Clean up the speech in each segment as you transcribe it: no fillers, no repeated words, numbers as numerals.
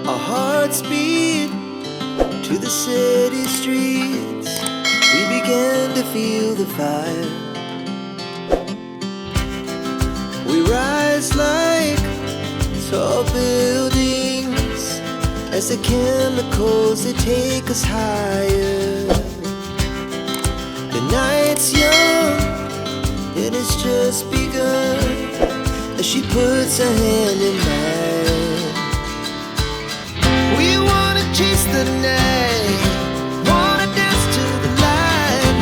Our hearts beat to the city streets. We began to feel the fire. We rise like tall buildings as the chemicals, they take us higher. The night's young, it has just begun, as she puts her hand in mine. We wanna chase the night, wanna dance to the light,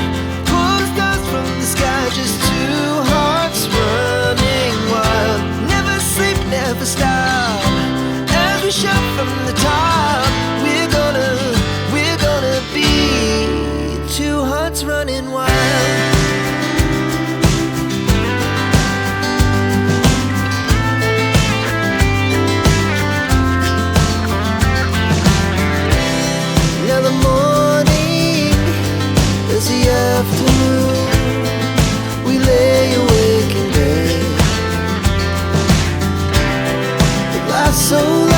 pull the stars from the sky, just two hearts running wild. Never sleep, never stop, as we shout from the top. We're gonna be two hearts running wild. Now the morning is the afternoon. We lay awake in bed. It lasts so long.